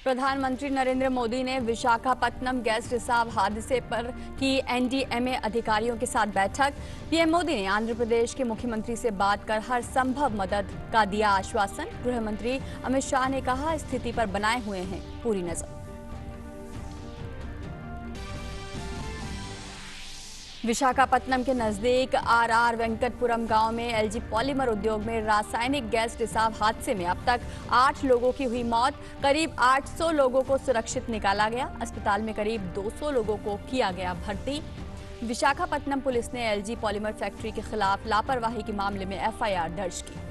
प्रधानमंत्री नरेंद्र मोदी ने विशाखापत्तनम गैस रिसाव हादसे पर की एनडीएमए अधिकारियों के साथ बैठक। पीएम मोदी ने आंध्र प्रदेश के मुख्यमंत्री से बात कर हर संभव मदद का दिया आश्वासन। गृह मंत्री अमित शाह ने कहा, स्थिति पर बनाए हुए हैं पूरी नजर। विशाखापत्तनम के नजदीक आरआर वेंकटपुरम गांव में एलजी पॉलीमर उद्योग में रासायनिक गैस रिसाव हादसे में अब तक 8 लोगों की हुई मौत। करीब 800 लोगों को सुरक्षित निकाला गया। अस्पताल में करीब 200 लोगों को किया गया भर्ती। विशाखापत्तनम पुलिस ने एलजी पॉलीमर फैक्ट्री के खिलाफ लापरवाही के मामले में एफआईआर दर्ज की।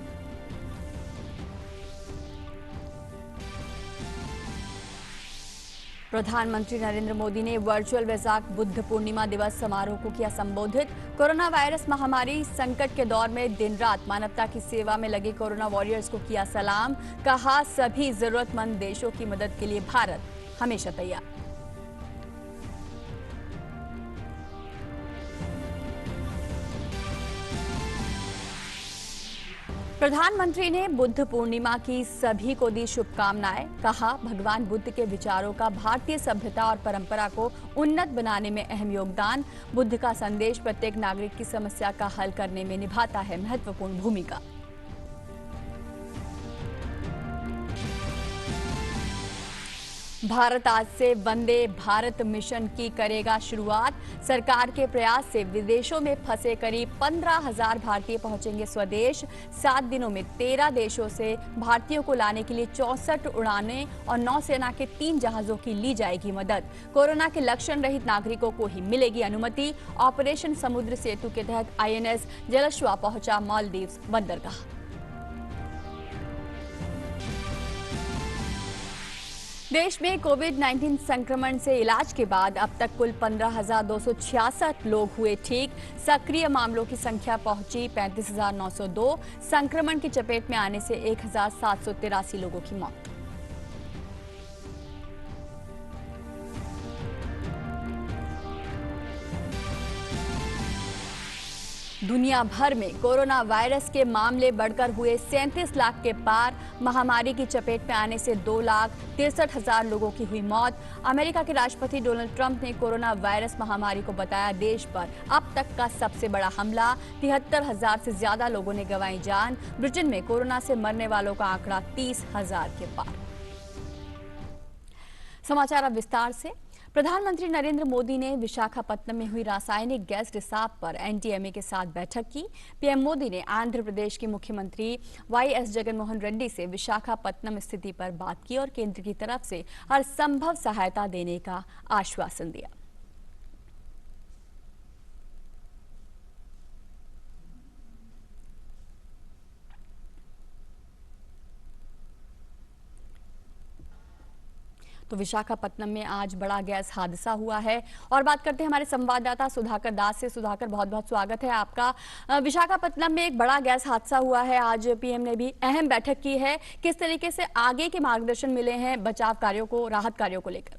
प्रधानमंत्री नरेंद्र मोदी ने वर्चुअल वैसाख बुद्ध पूर्णिमा दिवस समारोह को किया संबोधित। कोरोना वायरस महामारी संकट के दौर में दिन रात मानवता की सेवा में लगे कोरोना वॉरियर्स को किया सलाम। कहा, सभी जरूरतमंद देशों की मदद के लिए भारत हमेशा तैयार। प्रधानमंत्री ने बुद्ध पूर्णिमा की सभी को दी शुभकामनाएं। कहा, भगवान बुद्ध के विचारों का भारतीय सभ्यता और परंपरा को उन्नत बनाने में अहम योगदान। बुद्ध का संदेश प्रत्येक नागरिक की समस्या का हल करने में निभाता है महत्वपूर्ण भूमिका। भारत आज से वंदे भारत मिशन की करेगा शुरुआत। सरकार के प्रयास से विदेशों में फंसे करीब 15,000 भारतीय पहुंचेंगे स्वदेश। 7 दिनों में 13 देशों से भारतीयों को लाने के लिए 64 उड़ानें और नौसेना के 3 जहाजों की ली जाएगी मदद। कोरोना के लक्षण रहित नागरिकों को ही मिलेगी अनुमति। ऑपरेशन समुद्र सेतु के तहत आईएनएस जलश्वा पहुंचा मालदीव्स बंदरगाह। देश में कोविड-19 संक्रमण से इलाज के बाद अब तक कुल 15,266 लोग हुए ठीक। सक्रिय मामलों की संख्या पहुंची 35,902। संक्रमण की चपेट में आने से 1,783 लोगों की मौत। दुनिया भर में कोरोना वायरस के मामले बढ़कर हुए 37 लाख के पार। महामारी की चपेट में आने से 2,63,000 लोगों की हुई मौत। अमेरिका के राष्ट्रपति डोनाल्ड ट्रंप ने कोरोना वायरस महामारी को बताया देश पर अब तक का सबसे बड़ा हमला। 73,000 से ज्यादा लोगों ने गंवाई जान। ब्रिटेन में कोरोना से मरने वालों का आंकड़ा 30,000 के पार। समाचार अब विस्तार से। प्रधानमंत्री नरेंद्र मोदी ने विशाखापत्तनम में हुई रासायनिक गैस रिसाव पर एनडीएमए के साथ बैठक की। पीएम मोदी ने आंध्र प्रदेश के मुख्यमंत्री वाईएस जगनमोहन रेड्डी से विशाखापत्तनम स्थिति पर बात की और केंद्र की तरफ से हर संभव सहायता देने का आश्वासन दिया। तो विशाखापत्तनम में आज बड़ा गैस हादसा हुआ है और बात करते हैं हमारे संवाददाता सुधाकर दास से। सुधाकर, बहुत बहुत स्वागत है आपका। विशाखापत्तनम में एक बड़ा गैस हादसा हुआ है, आज पीएम ने भी अहम बैठक की है। किस तरीके से आगे के मार्गदर्शन मिले हैं बचाव कार्यों को, राहत कार्यों को लेकर?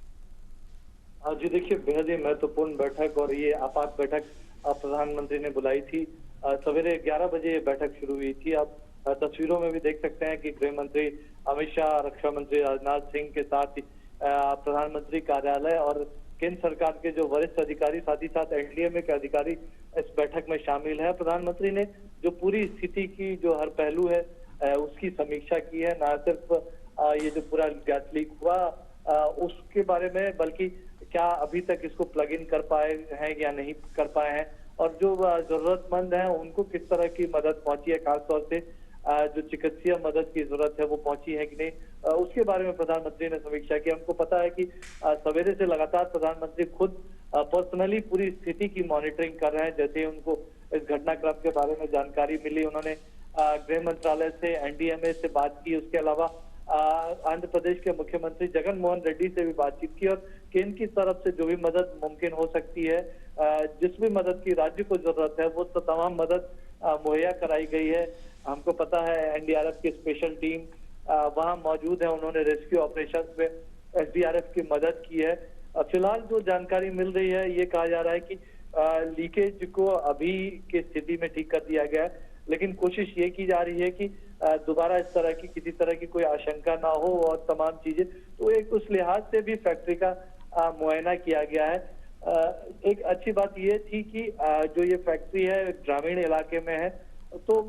जी देखिए, बेहद ही महत्वपूर्ण बैठक और ये आपात बैठक प्रधानमंत्री ने बुलाई थी। सवेरे 11 बजे ये बैठक शुरू हुई थी। आप तस्वीरों में भी देख सकते हैं कि गृह मंत्री अमित शाह, रक्षा मंत्री राजनाथ सिंह के साथ प्रधानमंत्री कार्यालय और केंद्र सरकार के जो वरिष्ठ अधिकारी, साथ ही साथ एनडीएमए के अधिकारी इस बैठक में शामिल है। प्रधानमंत्री ने जो पूरी स्थिति की जो हर पहलू है उसकी समीक्षा की है। न सिर्फ ये जो पूरा गैस लीक हुआ उसके बारे में, बल्कि क्या अभी तक इसको प्लग इन कर पाए हैं या नहीं कर पाए हैं, और जो जरूरतमंद हैं उनको किस तरह की मदद पहुंची है, खासतौर से जो चिकित्सीय मदद की जरूरत है वो पहुंची है कि नहीं, उसके बारे में प्रधानमंत्री ने समीक्षा की। हमको पता है कि सवेरे से लगातार प्रधानमंत्री खुद पर्सनली पूरी स्थिति की मॉनिटरिंग कर रहे हैं। जैसे उनको इस घटनाक्रम के बारे में जानकारी मिली, उन्होंने गृह मंत्रालय से, एनडीएमए से बात की। उसके अलावा आंध्र प्रदेश के मुख्यमंत्री जगनमोहन रेड्डी से भी बातचीत की और केंद्र की तरफ से जो भी मदद मुमकिन हो सकती है, जिस भी मदद की राज्य को जरूरत है, वो तो तमाम मदद मुहैया कराई गई है। हमको पता है एनडीआरएफ की स्पेशल टीम वहां मौजूद है, उन्होंने रेस्क्यू ऑपरेशन में एसडीआरएफ की मदद की है। फिलहाल जो जानकारी मिल रही है, ये कहा जा रहा है कि लीकेज को अभी की स्थिति में ठीक कर दिया गया है, लेकिन कोशिश ये की जा रही है कि दोबारा इस तरह की किसी तरह की कोई आशंका ना हो और तमाम चीजें, तो एक उस लिहाज से भी फैक्ट्री का मुआयना किया गया है। एक अच्छी बात ये थी कि जो ये फैक्ट्री है ग्रामीण इलाके में है, तो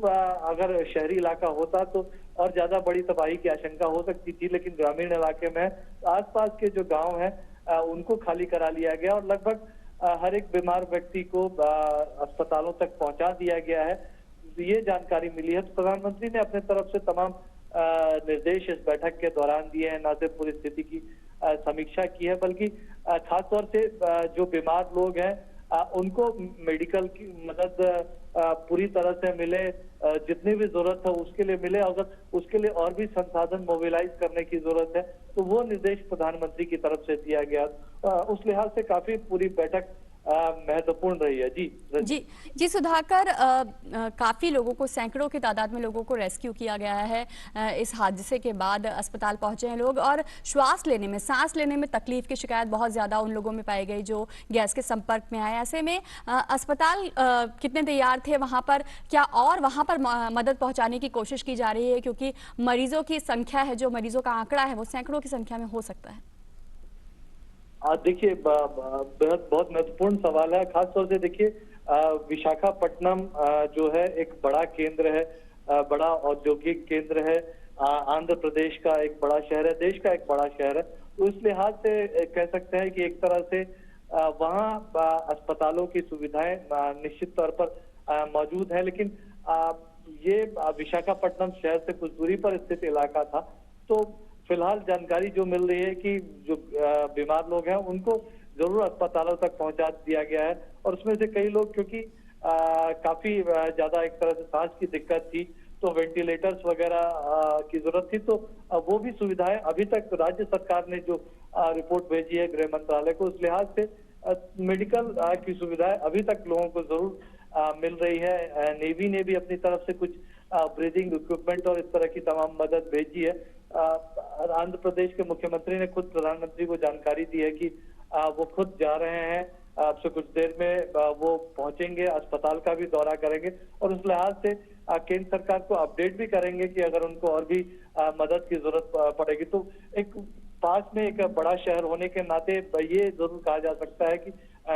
अगर शहरी इलाका होता तो और ज्यादा बड़ी तबाही की आशंका हो सकती थी, लेकिन ग्रामीण इलाके में आसपास के जो गांव हैं उनको खाली करा लिया गया और लगभग हर एक बीमार व्यक्ति को अस्पतालों तक पहुंचा दिया गया है। ये जानकारी मिली है, तो प्रधानमंत्री ने अपने तरफ से तमाम निर्देश इस बैठक के दौरान दिए हैं। न सिर्फ पूरी स्थिति की समीक्षा की है, बल्कि खासतौर से जो बीमार लोग हैं उनको मेडिकल की मदद पूरी तरह से मिले, जितनी भी जरूरत है उसके लिए मिले। अगर उसके लिए और भी संसाधन मोबिलाइज करने की जरूरत है तो वो निर्देश प्रधानमंत्री की तरफ से दिया गया। उस लिहाज से काफी पूरी बैठक महत्वपूर्ण रही है। जी सुधाकर, काफी लोगों को, सैकड़ों की तादाद में लोगों को रेस्क्यू किया गया है। इस हादसे के बाद अस्पताल पहुंचे हैं लोग और श्वास लेने में, सांस लेने में तकलीफ की शिकायत बहुत ज्यादा उन लोगों में पाई गई जो गैस के संपर्क में आए। ऐसे में अस्पताल कितने तैयार थे वहां पर, क्या और वहां पर मदद पहुंचाने की कोशिश की जा रही है? क्योंकि मरीजों की संख्या है, जो मरीजों का आंकड़ा है वो सैकड़ों की संख्या में हो सकता है। देखिए, बहुत महत्वपूर्ण सवाल है। खासतौर से देखिए, विशाखापट्टनम जो है एक बड़ा केंद्र है, बड़ा औद्योगिक केंद्र है, आंध्र प्रदेश का एक बड़ा शहर है, देश का एक बड़ा शहर है। तो इस लिहाज से कह सकते हैं कि एक तरह से वहाँ अस्पतालों की सुविधाएं निश्चित तौर पर मौजूद है, लेकिन ये विशाखापट्टनम शहर से कुछ दूरी पर स्थित इलाका था। तो फिलहाल जानकारी जो मिल रही है कि जो बीमार लोग हैं उनको जरूर अस्पतालों तक पहुंचा दिया गया है, और उसमें से कई लोग क्योंकि काफी ज्यादा एक तरह से सांस की दिक्कत थी तो वेंटिलेटर्स वगैरह की जरूरत थी, तो वो भी सुविधाएं अभी तक राज्य सरकार ने जो रिपोर्ट भेजी है गृह मंत्रालय को, उस लिहाज से मेडिकल की सुविधाएं अभी तक लोगों को जरूर मिल रही है। नेवी ने भी अपनी तरफ से कुछ ब्रीदिंग इक्विपमेंट और इस तरह की तमाम मदद भेजी है। आंध्र प्रदेश के मुख्यमंत्री ने खुद प्रधानमंत्री को जानकारी दी है कि वो खुद जा रहे हैं, आपसे कुछ देर में वो पहुंचेंगे, अस्पताल का भी दौरा करेंगे और उस लिहाज से केंद्र सरकार को अपडेट भी करेंगे कि अगर उनको और भी मदद की जरूरत पड़ेगी। तो एक पास में एक बड़ा शहर होने के नाते ये जरूर कहा जा सकता है कि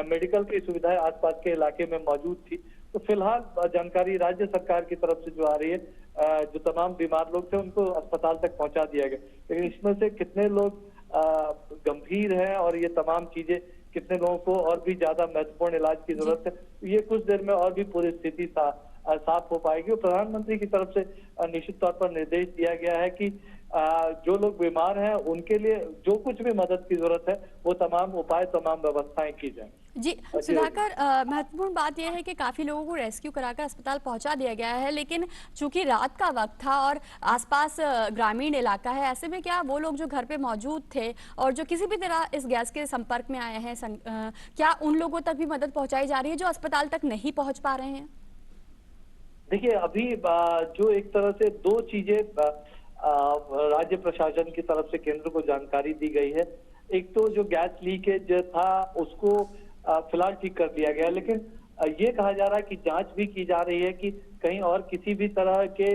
मेडिकल की सुविधाएं आसपास के इलाके में मौजूद थी। तो फिलहाल जानकारी राज्य सरकार की तरफ से जो आ रही है, जो तमाम बीमार लोग थे उनको अस्पताल तक पहुंचा दिया गया, लेकिन इसमें से कितने लोग गंभीर हैं और ये तमाम चीजें कितने लोगों को और भी ज्यादा महत्वपूर्ण इलाज की जरूरत है, ये कुछ देर में और भी पूरी स्थिति साफ हो पाएगी। और प्रधानमंत्री की तरफ से निश्चित तौर पर निर्देश दिया गया है कि जो लोग बीमार हैं उनके लिए जो कुछ भी मदद की जरूरत है वो तमाम उपाय, तमाम व्यवस्थाएं की जाए। जी सुधाकर, महत्वपूर्ण बात यह है कि काफी लोगों को रेस्क्यू कराकर अस्पताल पहुंचा दिया गया है, लेकिन चूंकि रात का वक्त था और आसपास ग्रामीण इलाका है, ऐसे में क्या वो लोग जो घर पे मौजूद थे और जो किसी भी तरह इस गैस के संपर्क में आए हैं, क्या उन लोगों तक भी मदद पहुंचाई जा रही है जो अस्पताल तक नहीं पहुंच पा रहे हैं? देखिए, अभी जो एक तरह से दो चीजें राज्य प्रशासन की तरफ से केंद्र को जानकारी दी गई है। एक तो जो गैस लीकेज था उसको फिलहाल ठीक कर दिया गया, लेकिन ये कहा जा रहा है कि जांच भी की जा रही है कि कहीं और किसी भी तरह के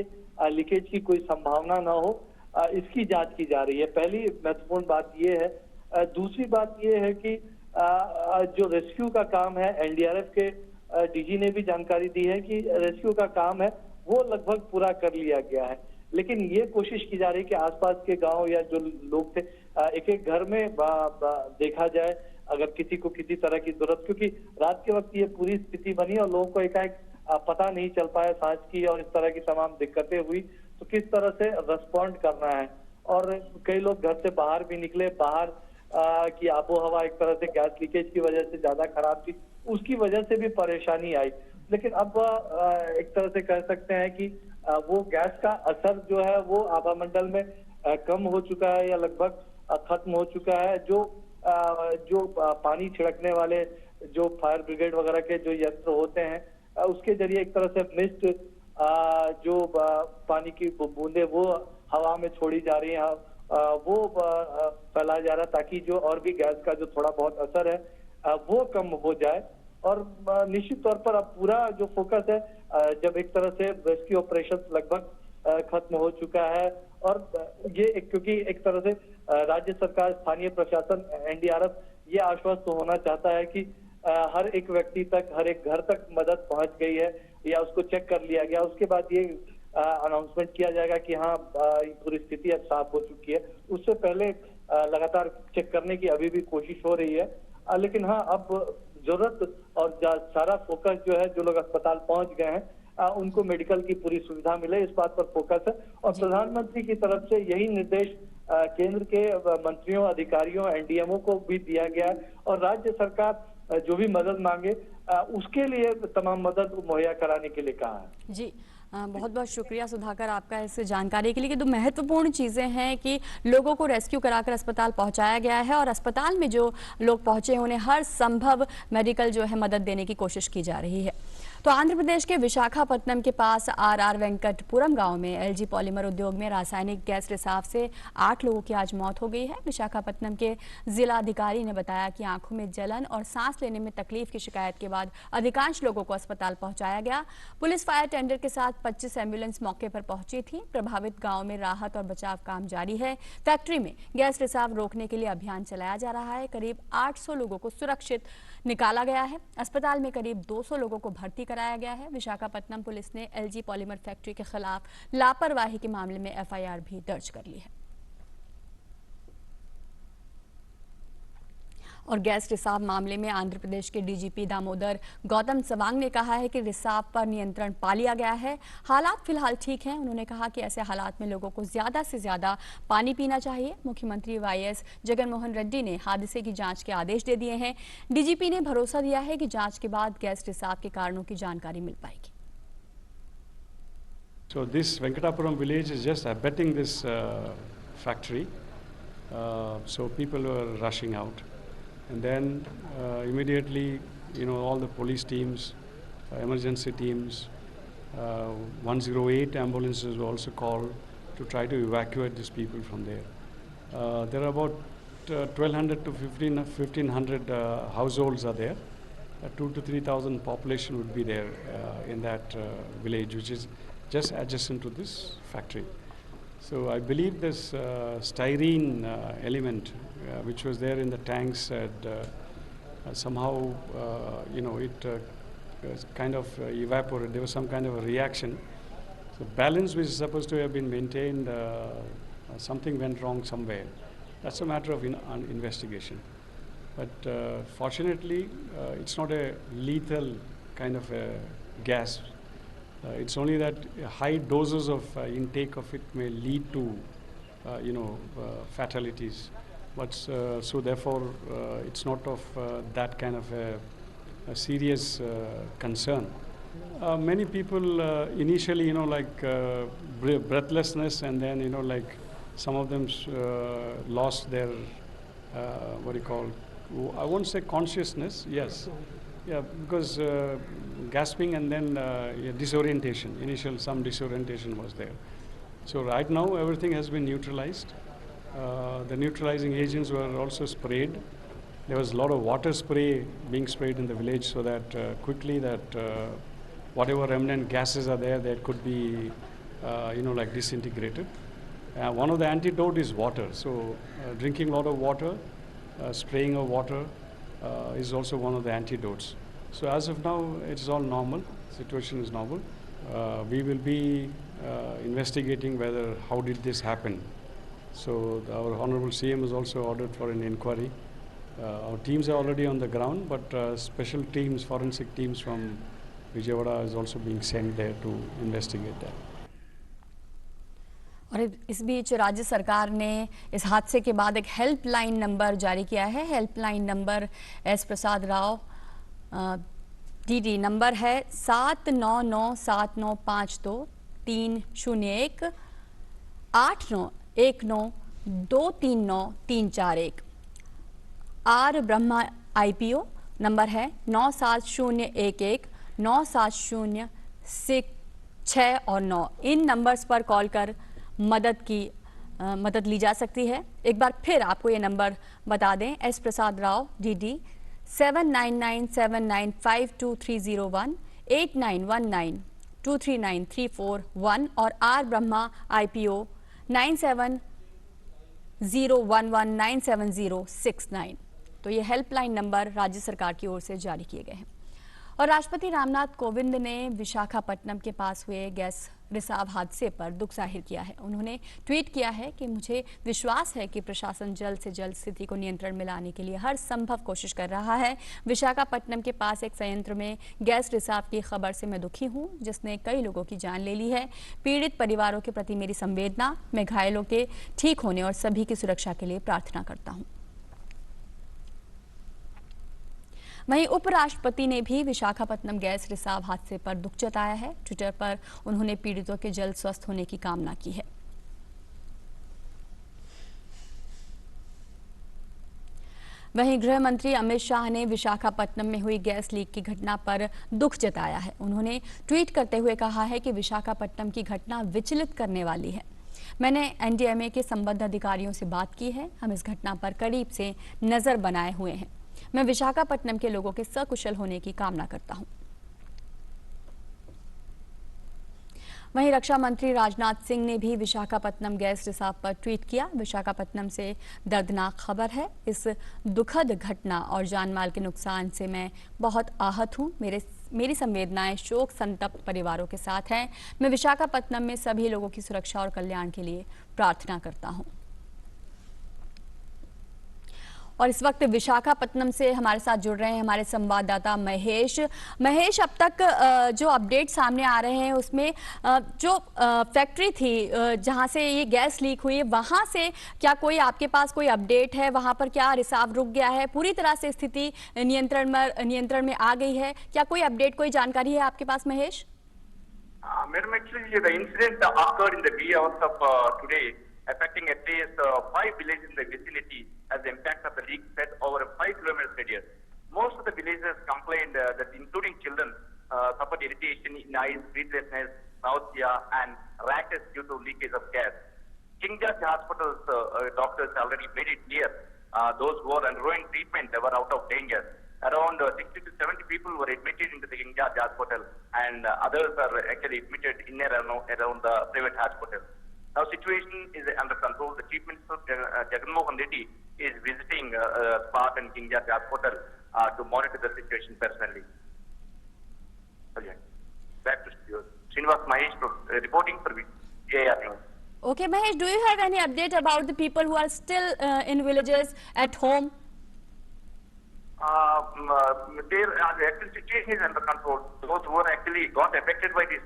लीकेज की कोई संभावना ना हो, इसकी जांच की जा रही है। पहली महत्वपूर्ण बात ये है। दूसरी बात ये है कि जो रेस्क्यू का काम है, एनडीआरएफ के डीजी ने भी जानकारी दी है कि रेस्क्यू का काम है वो लगभग पूरा कर लिया गया है, लेकिन ये कोशिश की जा रही है कि आसपास के गांव या जो लोग थे एक एक घर में देखा जाए अगर किसी को किसी तरह की जरूरत, क्योंकि रात के वक्त ये पूरी स्थिति बनी और लोगों को एकाएक पता नहीं चल पाया सांस की और इस तरह की तमाम दिक्कतें हुई, तो किस तरह से रेस्पॉन्ड करना है। और कई लोग घर से बाहर भी निकले, बाहर की आबो हवा एक तरह से गैस लीकेज की वजह से ज्यादा खराब थी, उसकी वजह से भी परेशानी आई। लेकिन अब एक तरह से कह सकते हैं कि वो गैस का असर जो है वो आभामंडल में कम हो चुका है या लगभग खत्म हो चुका है। जो पानी छिड़कने वाले जो फायर ब्रिगेड वगैरह के जो यंत्र होते हैं उसके जरिए एक तरह से मिस्ट जो पानी की बूंदे वो हवा में छोड़ी जा रही है, वो फैलाया जा रहा है ताकि जो और भी गैस का जो थोड़ा बहुत असर है वो कम हो जाए। और निश्चित तौर पर अब पूरा जो फोकस है, जब एक तरह से रेस्क्यू ऑपरेशन लगभग खत्म हो चुका है, और ये क्योंकि एक तरह से राज्य सरकार, स्थानीय प्रशासन, एनडीआरएफ ये आश्वस्त होना चाहता है कि हर एक व्यक्ति तक, हर एक घर तक मदद पहुंच गई है या उसको चेक कर लिया गया। उसके बाद ये अनाउंसमेंट किया जाएगा कि हाँ, पूरी स्थिति अब साफ हो चुकी है। उससे पहले लगातार चेक करने की अभी भी कोशिश हो रही है, लेकिन हाँ, अब जरूरत और सारा फोकस जो है, जो लोग अस्पताल पहुंच गए हैं उनको मेडिकल की पूरी सुविधा मिले, इस बात पर फोकस है। और प्रधानमंत्री की तरफ से यही निर्देश केंद्र के मंत्रियों, अधिकारियों, एनडीएमओ को भी दिया गया है, और राज्य सरकार जो भी मदद मांगे उसके लिए तमाम मदद मुहैया कराने के लिए कहा है। जी, बहुत बहुत शुक्रिया सुधाकर आपका इस जानकारी के लिए कि दो महत्वपूर्ण चीज़ें हैं कि लोगों को रेस्क्यू कराकर अस्पताल पहुंचाया गया है और अस्पताल में जो लोग पहुंचे उन्हें हर संभव मेडिकल जो है मदद देने की कोशिश की जा रही है। तो आंध्र प्रदेश के विशाखापट्टनम के पास आरआर वेंकटपुरम गांव में एलजी पॉलीमर उद्योग में रासायनिक गैस रिसाव से 8 लोगों की आज मौत हो गई है। विशाखापट्टनम के जिला अधिकारी ने बताया कि आंखों में जलन और सांस लेने में तकलीफ की शिकायत के बाद अधिकांश लोगों को अस्पताल पहुंचाया गया। पुलिस फायर टेंडर के साथ 25 एम्बुलेंस मौके पर पहुंची थी। प्रभावित गाँव में राहत और बचाव काम जारी है। फैक्ट्री में गैस रिसाव रोकने के लिए अभियान चलाया जा रहा है। करीब 800 लोगों को सुरक्षित निकाला गया है। अस्पताल में करीब 200 लोगों को भर्ती कराया गया है। विशाखापट्टनम पुलिस ने एलजी पॉलीमर फैक्ट्री के खिलाफ लापरवाही के मामले में एफआईआर भी दर्ज कर ली है। और गैस रिसाव मामले में आंध्र प्रदेश के डीजीपी दामोदर गौतम सवांग ने कहा है कि रिसाव पर नियंत्रण पा लिया गया है। हालात फिलहाल ठीक हैं। उन्होंने कहा कि ऐसे हालात में लोगों को ज्यादा से ज्यादा पानी पीना चाहिए। मुख्यमंत्री वाईएस जगनमोहन रेड्डी ने हादसे की जांच के आदेश दे दिए हैं। डीजीपी ने भरोसा दिया है कि जांच के बाद गैस रिसाव के कारणों की जानकारी मिल पाएगी। So this Venkatapuram village is just abetting this factory. So people were rushing out. And then immediately, all the police teams, emergency teams, 108 ambulances were also called to try to evacuate these people from there. There are about 1,200 to 1,500 households are there. 2,000 to 3,000 population would be there in that village, which is just adjacent to this factory. So I believe this styrene element which was there in the tanks had somehow, it kind of evaporated. There was some kind of a reaction. So balance which is supposed to have been maintained, something went wrong somewhere. That's a matter of investigation. But fortunately, it's not a lethal kind of a gas. It's only that high doses of intake of it may lead to, fatalities. But so therefore, it's not of that kind of a serious concern. Many people initially, breathlessness, and then, some of them lost their, I won't say consciousness, yes. Yeah, because gasping and then disorientation, some disorientation was there. So right now everything has been neutralized. The neutralizing agents were also sprayed. There was a lot of water spray being sprayed in the village so that quickly whatever remnant gases are there, that could be, disintegrated. One of the antidote is water. So drinking a lot of water, spraying of water, is also one of the antidotes. So as of now, it's all normal. Situation is normal. We will be investigating how did this happen. So our Honorable CM has also ordered for an inquiry. Our teams are already on the ground, but special teams, forensic teams from Vijayawada is also being sent there to investigate that. और इस बीच राज्य सरकार ने इस हादसे के बाद एक हेल्पलाइन नंबर जारी किया है। Helpline number S Prasad Rao DD number है 7997952301 8919239341। आर ब्रह्मा आईपीओ नंबर है 97011 970 और 9। इन नंबर्स पर कॉल कर मदद ली जा सकती है। एक बार फिर आपको ये नंबर बता दें, एस प्रसाद राव डीडी 7997952301, 8919239341 और आर ब्रह्मा IPO 9701197069। तो ये हेल्पलाइन नंबर राज्य सरकार की ओर से जारी किए गए हैं। और राष्ट्रपति रामनाथ कोविंद ने विशाखापट्टनम के पास हुए गैस रिसाव हादसे पर दुख जाहिर किया है। उन्होंने ट्वीट किया है कि मुझे विश्वास है कि प्रशासन जल्द से जल्द स्थिति को नियंत्रण में लाने के लिए हर संभव कोशिश कर रहा है। विशाखापट्टनम के पास एक संयंत्र में गैस रिसाव की खबर से मैं दुखी हूं, जिसने कई लोगों की जान ले ली है। पीड़ित परिवारों के प्रति मेरी संवेदना। मैं घायलों के ठीक होने और सभी की सुरक्षा के लिए प्रार्थना करता हूं। वहीं उपराष्ट्रपति ने भी विशाखापट्टनम गैस रिसाव हादसे पर दुख जताया है। ट्विटर पर उन्होंने पीड़ितों के जल्द स्वस्थ होने की कामना की है। वहीं गृह मंत्री अमित शाह ने विशाखापट्टनम में हुई गैस लीक की घटना पर दुख जताया है। उन्होंने ट्वीट करते हुए कहा है कि विशाखापट्टनम की घटना विचलित करने वाली है। मैंने NDMA के संबद्ध अधिकारियों से बात की है। हम इस घटना पर करीब से नजर बनाए हुए हैं। मैं विशाखापट्टनम के लोगों के सकुशल होने की कामना करता हूं। वहीं रक्षा मंत्री राजनाथ सिंह ने भी विशाखापट्टनम गैस रिसाव पर ट्वीट किया। विशाखापट्टनम से दर्दनाक खबर है। इस दुखद घटना और जानमाल के नुकसान से मैं बहुत आहत हूं। मेरी संवेदनाएं शोक संतप्त परिवारों के साथ हैं। मैं विशाखापट्टनम में सभी लोगों की सुरक्षा और कल्याण के लिए प्रार्थना करता हूं। और इस वक्त विशाखापट्टनम से हमारे साथ जुड़ रहे हैं हमारे संवाददाता महेश। अब तक जो अपडेट सामने आ रहे हैं उसमें जो फैक्ट्री थी जहां से ये गैस लीक हुई है, वहां से क्या कोई आपके पास कोई अपडेट है? वहां पर क्या रिसाव रुक गया है? पूरी तरह से स्थिति नियंत्रण में आ गई है? क्या कोई अपडेट, कोई जानकारी है आपके पास Mahesh? Madam, actually, the incident occurred in the wee hours of today, affecting at least 5 villages in the vicinity as the impact of the leak spread over a 5-kilometer radius. Most of the villagers complained that including children suffered irritation in eyes, breathlessness, nausea and rashes due to leakage of gas. King George Hospital's doctors already made it clear those who were undergoing treatment were out of danger. Around 60 to 70 people were admitted into the King George Hospital and others are actually admitted in and around the private hospital. Now situation is under control. The Chief Minister Jagan Mohan Reddy is visiting spot in King George Hospital to monitor the situation personally. Okay. Back to studio. Srinivas Mahesh reporting for AR News. Okay, Mahesh, do you have any update about the people who are still in villages at home? Their actual situation is under control. Those who are actually got affected by this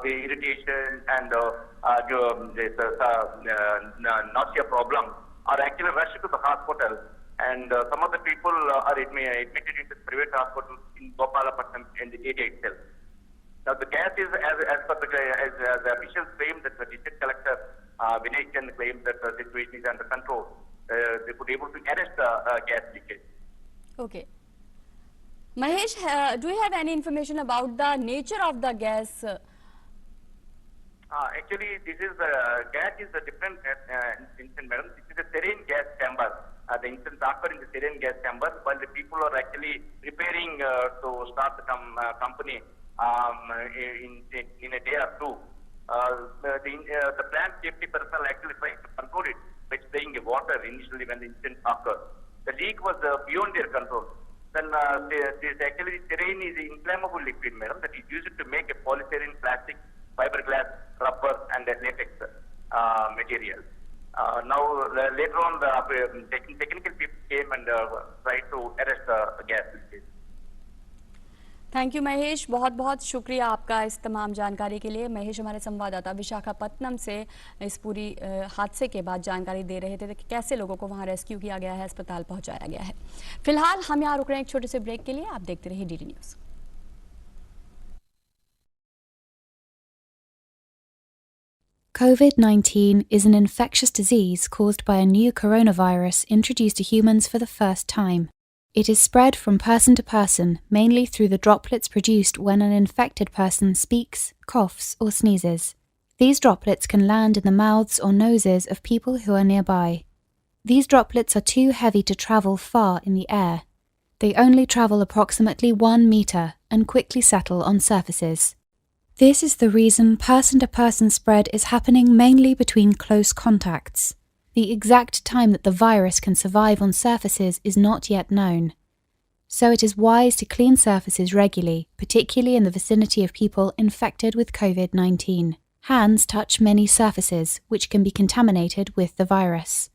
irritation and this nausea problem are actually rushed to the hospital, and some of the people are admitted into the private hospital in Gopalapatnam in the area itself. Now the gas is, as per the officials claim, that the district collector Vinay Chand claims that the situation is under control. They could able to arrest the gas leakage. Okay. Mahesh, do you have any information about the nature of the gas? Actually, this is gas is a different incident, madam. This is a serene gas chamber. The incident occurred in the serene gas chamber while the people are actually preparing to start the company in a day or two. The plant safety personnel actually tried to control it by spraying water initially when the incident occurred. The leak was beyond their control. Then this actually serene is an inflammable liquid, madam, that is used to make a polystyrene, plastic, fiberglass, rubber and latex material. Now later on the technical people came and tried to arrest the gas leakage. Thank you Mahesh, बहुत बहुत शुक्रिया आपका इस तमाम जानकारी के लिए। महेश हमारे संवाददाता विशाखापट्टनम से इस पूरी हादसे के बाद जानकारी दे रहे थे कि कैसे लोगों को वहां रेस्क्यू किया गया है, अस्पताल पहुंचाया गया है। फिलहाल हम यहाँ रुक रहे हैं एक छोटे से ब्रेक के लिए। आप देखते रहिए DD news. COVID-19 is an infectious disease caused by a new coronavirus introduced to humans for the first time. It is spread from person to person, mainly through the droplets produced when an infected person speaks, coughs, or sneezes. These droplets can land in the mouths or noses of people who are nearby. These droplets are too heavy to travel far in the air. They only travel approximately 1 meter and quickly settle on surfaces. This is the reason person-to-person spread is happening mainly between close contacts. The exact time that the virus can survive on surfaces is not yet known. So it is wise to clean surfaces regularly, particularly in the vicinity of people infected with COVID-19. Hands touch many surfaces, which can be contaminated with the virus.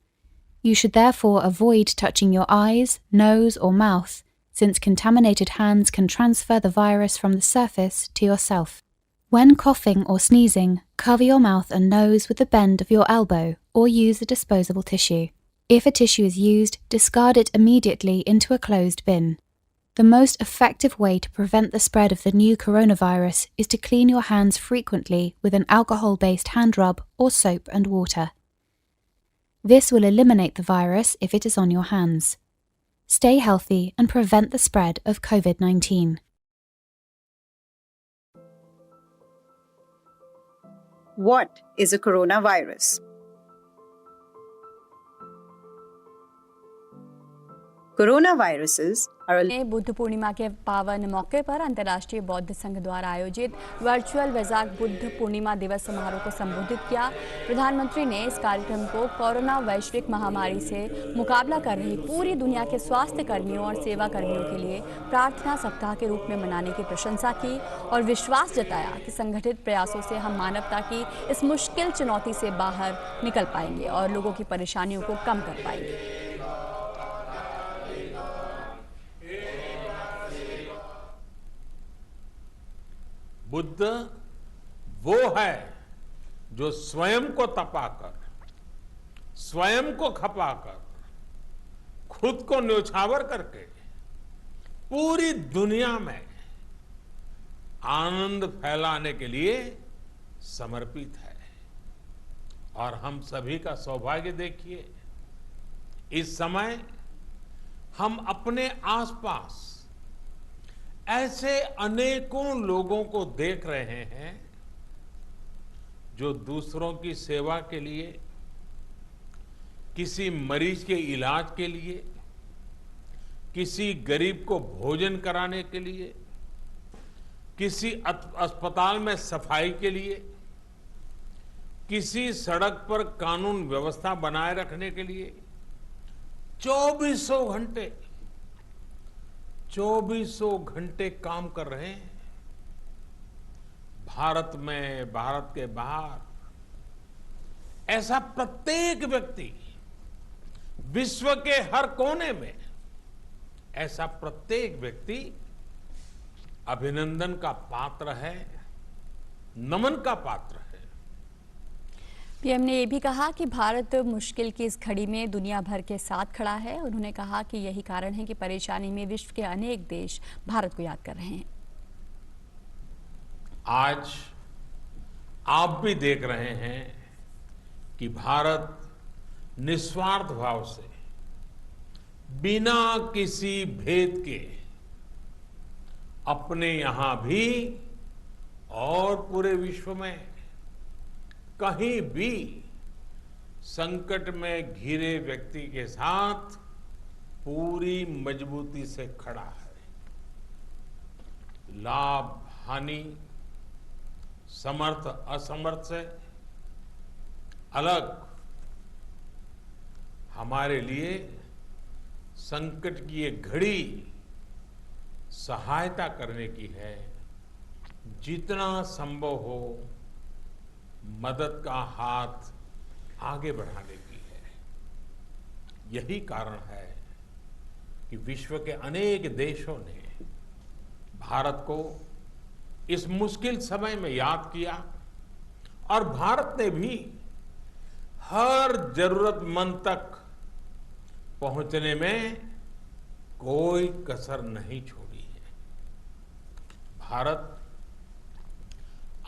You should therefore avoid touching your eyes, nose, or mouth, since contaminated hands can transfer the virus from the surface to yourself. When coughing or sneezing, cover your mouth and nose with the bend of your elbow or use a disposable tissue. If a tissue is used, discard it immediately into a closed bin. The most effective way to prevent the spread of the new coronavirus is to clean your hands frequently with an alcohol-based hand rub or soap and water. This will eliminate the virus if it is on your hands. Stay healthy and prevent the spread of COVID-19. What is a coronavirus? Coronaviruses are a Buddha Purnima के पावन मौके पर अंतर्राष्ट्रीय बौद्ध संघ द्वारा आयोजित virtual वैशाख बुद्ध पूर्णिमा दिवस समारोह को संबोधित किया। प्रधानमंत्री ने इस कार्यक्रम को कोरोना वैश्विक महामारी से मुकाबला कर रही पूरी दुनिया के स्वास्थ्य कर्मियों और सेवा कर्मियों के लिए प्रार्थना सप्ताह के रूप में मनाने की प्रशंसा की और विश्वास जताया कि संगठित प्रयासों से हम मानवता की इस मुश्किल चुनौती से बाहर निकल पाएंगे और लोगों की परेशानियों को कम कर पाएंगे। बुद्ध वो है जो स्वयं को तपाकर, स्वयं को खपाकर, खुद को न्योछावर करके पूरी दुनिया में आनंद फैलाने के लिए समर्पित है। और हम सभी का सौभाग्य देखिए, इस समय हम अपने आसपास ऐसे अनेकों लोगों को देख रहे हैं जो दूसरों की सेवा के लिए, किसी मरीज के इलाज के लिए, किसी गरीब को भोजन कराने के लिए, किसी अस्पताल में सफाई के लिए, किसी सड़क पर कानून व्यवस्था बनाए रखने के लिए 24 घंटे काम कर रहे हैं। भारत में, भारत के बाहर ऐसा प्रत्येक व्यक्ति, विश्व के हर कोने में ऐसा प्रत्येक व्यक्ति अभिनंदन का पात्र है, नमन का पात्र है। पीएम ने यह भी कहा कि भारत मुश्किल की इस घड़ी में दुनिया भर के साथ खड़ा है। उन्होंने कहा कि यही कारण है कि परेशानी में विश्व के अनेक देश भारत को याद कर रहे हैं। आज आप भी देख रहे हैं कि भारत निस्वार्थ भाव से, बिना किसी भेद के अपने यहां भी और पूरे विश्व में कहीं भी संकट में घिरे व्यक्ति के साथ पूरी मजबूती से खड़ा है। लाभ हानि, समर्थ असमर्थ से अलग हमारे लिए संकट की ये घड़ी सहायता करने की है। जितना संभव हो मदद का हाथ आगे बढ़ाने की है। यही कारण है कि विश्व के अनेक देशों ने भारत को इस मुश्किल समय में याद किया और भारत ने भी हर जरूरतमंद तक पहुंचने में कोई कसर नहीं छोड़ी है। भारत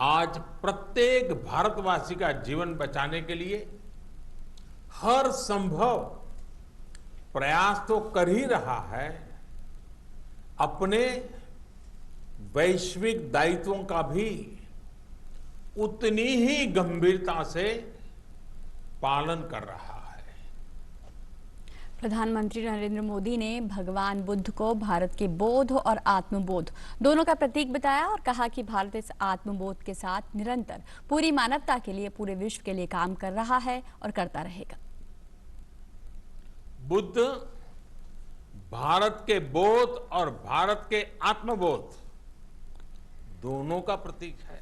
आज प्रत्येक भारतवासी का जीवन बचाने के लिए हर संभव प्रयास तो कर ही रहा है, अपने वैश्विक दायित्वों का भी उतनी ही गंभीरता से पालन कर रहा है। प्रधानमंत्री नरेंद्र मोदी ने भगवान बुद्ध को भारत के बोध और आत्मबोध दोनों का प्रतीक बताया और कहा कि भारत इस आत्मबोध के साथ निरंतर पूरी मानवता के लिए, पूरे विश्व के लिए काम कर रहा है और करता रहेगा। बुद्ध भारत के बोध और भारत के आत्मबोध दोनों का प्रतीक है।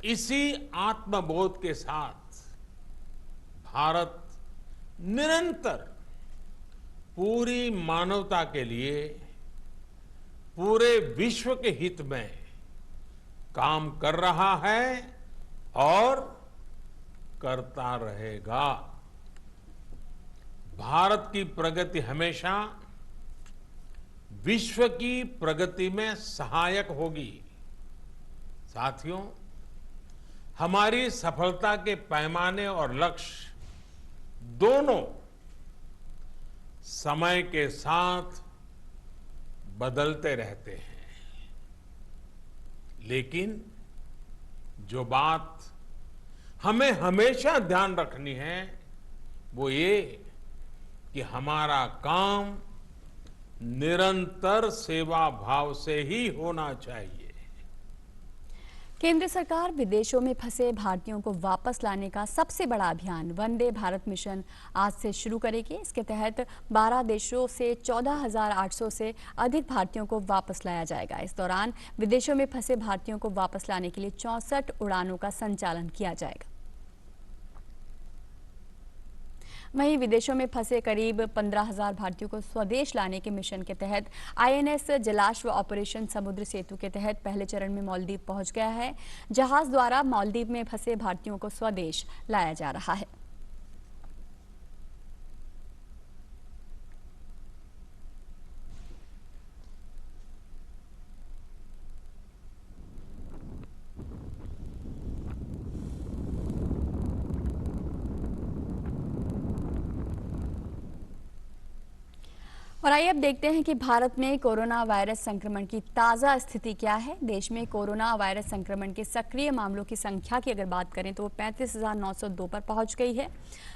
इसी आत्मबोध के साथ भारत निरंतर पूरी मानवता के लिए, पूरे विश्व के हित में काम कर रहा है और करता रहेगा। भारत की प्रगति हमेशा विश्व की प्रगति में सहायक होगी। साथियों, हमारी सफलता के पैमाने और लक्ष्य दोनों समय के साथ बदलते रहते हैं, लेकिन जो बात हमें हमेशा ध्यान रखनी है वो ये कि हमारा काम निरंतर सेवा भाव से ही होना चाहिए। केंद्र सरकार विदेशों में फंसे भारतीयों को वापस लाने का सबसे बड़ा अभियान वंदे भारत मिशन आज से शुरू करेगी। इसके तहत 12 देशों से 14,800 से अधिक भारतीयों को वापस लाया जाएगा। इस दौरान विदेशों में फंसे भारतीयों को वापस लाने के लिए 64 उड़ानों का संचालन किया जाएगा। वहीं विदेशों में फंसे करीब 15,000 भारतीयों को स्वदेश लाने के मिशन के तहत INS जलाश्व ऑपरेशन समुद्र सेतु के तहत पहले चरण में मालदीव पहुंच गया है। जहाज द्वारा मालदीव में फंसे भारतीयों को स्वदेश लाया जा रहा है। और आइए अब देखते हैं कि भारत में कोरोना वायरस संक्रमण की ताज़ा स्थिति क्या है। देश में कोरोना वायरस संक्रमण के सक्रिय मामलों की संख्या की अगर बात करें तो वो 35,902 पर पहुंच गई है।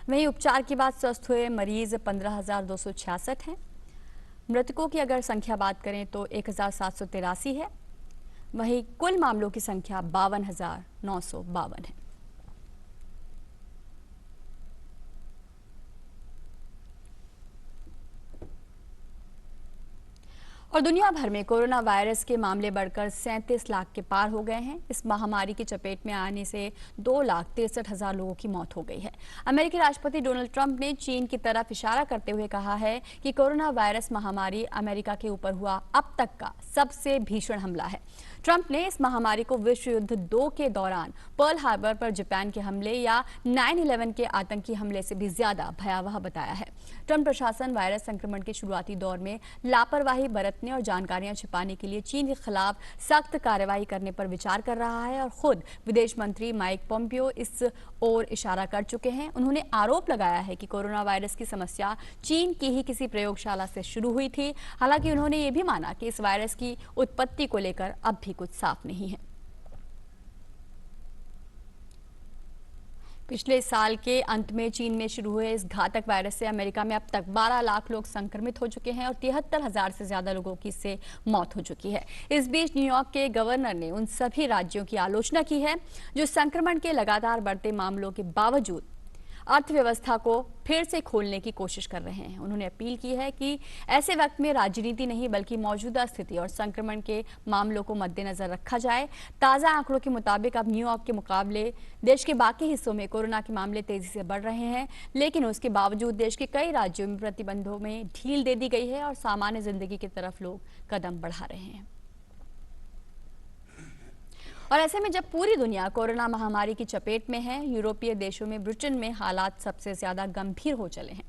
वहीं उपचार के बाद स्वस्थ हुए मरीज 15,266 हैं। मृतकों की अगर संख्या बात करें तो 1,783 है। वहीं कुल मामलों की संख्या 52,952 है। और दुनिया भर में कोरोना वायरस के मामले बढ़कर 37 लाख के पार हो गए हैं। इस महामारी की चपेट में आने से 2,63,000 लोगों की मौत हो गई है। अमेरिकी राष्ट्रपति डोनाल्ड ट्रंप ने चीन की तरफ इशारा करते हुए कहा है कि कोरोना वायरस महामारी अमेरिका के ऊपर हुआ अब तक का सबसे भीषण हमला है। ट्रंप ने इस महामारी को विश्व युद्ध 2 के दौरान पर्ल हार्बर पर जापान के हमले या 9/11 के आतंकी हमले से भी ज्यादा भयावह बताया है। ट्रंप प्रशासन वायरस संक्रमण के शुरुआती दौर में लापरवाही बरतने और जानकारियां छिपाने के लिए चीन के खिलाफ सख्त कार्रवाई करने पर विचार कर रहा है और खुद विदेश मंत्री माइक पोम्पियो इस ओर इशारा कर चुके हैं। उन्होंने आरोप लगाया है कि कोरोना वायरस की समस्या चीन की ही किसी प्रयोगशाला से शुरू हुई थी। हालांकि उन्होंने ये भी माना कि इस वायरस की उत्पत्ति को लेकर अब भी कुछ साफ नहीं है। पिछले साल के अंत में चीन में शुरू हुए इस घातक वायरस से अमेरिका में अब तक 12 लाख लोग संक्रमित हो चुके हैं और 73,000 से ज्यादा लोगों की इससे मौत हो चुकी है। इस बीच न्यूयॉर्क के गवर्नर ने उन सभी राज्यों की आलोचना की है जो संक्रमण के लगातार बढ़ते मामलों के बावजूद अर्थव्यवस्था को फिर से खोलने की कोशिश कर रहे हैं। उन्होंने अपील की है कि ऐसे वक्त में राजनीति नहीं बल्कि मौजूदा स्थिति और संक्रमण के मामलों को मद्देनजर रखा जाए। ताज़ा आंकड़ों के मुताबिक अब न्यूयॉर्क के मुकाबले देश के बाकी हिस्सों में कोरोना के मामले तेजी से बढ़ रहे हैं, लेकिन उसके बावजूद देश के कई राज्यों में प्रतिबंधों में ढील दे दी गई है और सामान्य जिंदगी की तरफ लोग कदम बढ़ा रहे हैं। और ऐसे में जब पूरी दुनिया कोरोना महामारी की चपेट में है, यूरोपीय देशों में ब्रिटेन में हालात सबसे ज्यादा गंभीर हो चले हैं।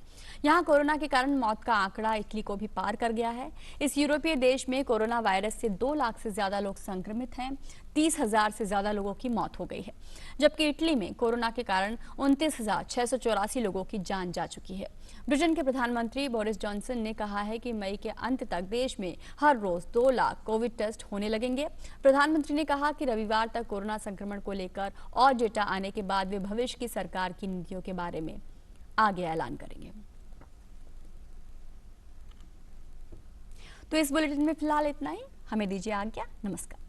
यहाँ कोरोना के कारण मौत का आंकड़ा इटली को भी पार कर गया है। इस यूरोपीय देश में कोरोना वायरस से 2 लाख से ज्यादा लोग संक्रमित हैं, 30,000 से ज्यादा लोगों की मौत हो गई है, जबकि इटली में कोरोना के कारण 29,684 लोगों की जान जा चुकी है। ब्रिटेन के प्रधानमंत्री बोरिस जॉनसन ने कहा है कि मई के अंत तक देश में हर रोज 2 लाख कोविड टेस्ट होने लगेंगे। प्रधानमंत्री ने कहा कि रविवार तक कोरोना संक्रमण को लेकर और डेटा आने के बाद वे भविष्य की सरकार की नीतियों के बारे में आगे ऐलान करेंगे। तो इस बुलेटिन में फिलहाल इतना ही। हमें दीजिए आज्ञा। नमस्कार।